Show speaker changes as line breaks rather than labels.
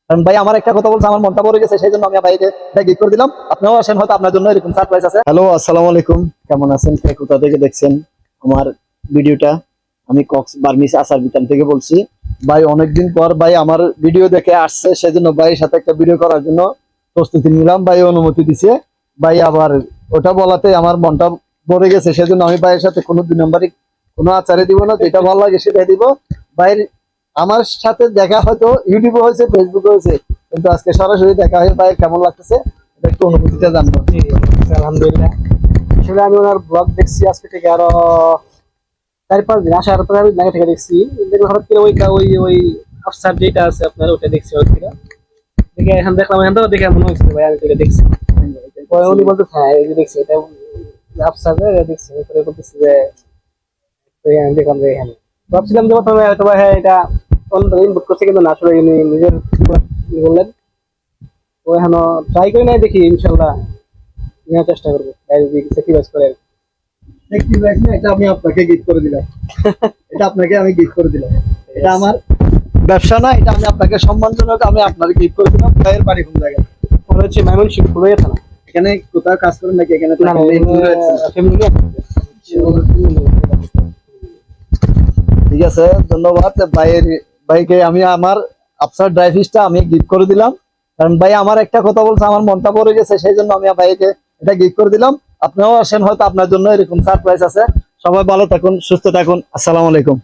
কারণ ভাই আমার একটা কথা বলছে, আমার মনটা পড়ে গেছে, সেই জন্য আমি ভাইকে এটা গিফট করে দিলাম। আপনিও আসেন, হয়তো আপনার জন্য এরকম সারপ্রাইজ আছে। হ্যালো, আসসালামু আলাইকুম, কেমন আছেন? কে কোথা থেকে দেখছেন আমার ভিডিওটা? আমি কক্স বার্মিস আসার বিতান থেকে বলছি। ভাই অনেকদিন পর ভাই আমার ভিডিও দেখে আসছে, সেজন্য ভাইয়ের সাথে একটা ভিডিও করার জন্য প্রস্তুতি নিলাম। ভাই অনুমতি দিছে। ভাই আবার ওটা বলাতে আমার মনটা ভরে গেছে, সেজন্য আমি ভাইয়ের সাথে কোনো 2 নম্বরই কোনো আচারে দিব না, যেটা ভালো লাগে সেটাই দিব। ভাইয়ের আমার সাথে দেখা হয়তো ইউটিউবে হয়েছে, ফেসবুকে হয়েছে, কিন্তু আজকে সরাসরি দেখা হয়ে ভাই কেমন লাগতেছে এটা একটু অনুভূতিটা জানবো।
জি, আলহামদুলিল্লাহ। আসলে আমি ওনার ব্লগ দেখছি আজকে থেকে আরো 4-5 দিন আসার পরে আমি আগে থেকে দেখছি। দেখলাম হঠাৎ করে ওইটা ওই ওই আফসার যেটা আছে আপনার ওটা দেখছি ওই থেকে দেখে এখন দেখলাম, এখান থেকে দেখে মনে হয়েছে ভাই আমি তো এটা দেখছি। পরে উনি বলতে হ্যাঁ এই যে দেখছি এটা আফসার দেখছি, পরে বলতেছি যে তো আমি দেখলাম যে এখানে ভাবছিলাম যে প্রথমে হয়তো বা হ্যাঁ এটা অন্য ইনপুট করছে, কিন্তু না, আসলে উনি নিজের বললেন। তো এখনো ট্রাই করি নাই, দেখি ইনশাল্লাহ নেওয়ার চেষ্টা করবো স্যাক্রিফাইস করে।
Sacrifice না, এটা আমি আপনাকে গিফট করে দিলাম। এটা আপনাকে আমি গিফট করে দিলাম। এটা আমার ব্যবসা না, এটা আমি আপনাকে সম্মানজনক আমি আপনাকে গিফট করে দিলাম। ভাইয়ের বাড়ি কোন জায়গায়?
মনে হচ্ছে ময়মনসিংহ ফুলবাড়িয়া থানা।
এখানে কোথাও কাজ করেন নাকি? এখানে
না না,
থাকেন? এই দূরে আছেন?
ফ্যামিলি।
ঠিক আছে, ধন্যবাদ ভাইয়ের। ভাইকে আমি আমার আফসার ড্রাই ফিশটা আমি গিফট করে দিলাম। কারণ ভাই আমার একটা কথা বলছে, আমার মনটা পড়ে গেছে, সেই জন্য আমি ভাইকে এটা গিফট করে দিলাম। আপনিও আসেন, হয়তো আপনার জন্য এরকম সারপ্রাইজ আছে। সবাই ভালো থাকুন, সুস্থ থাকুন। আসসালামু আলাইকুম।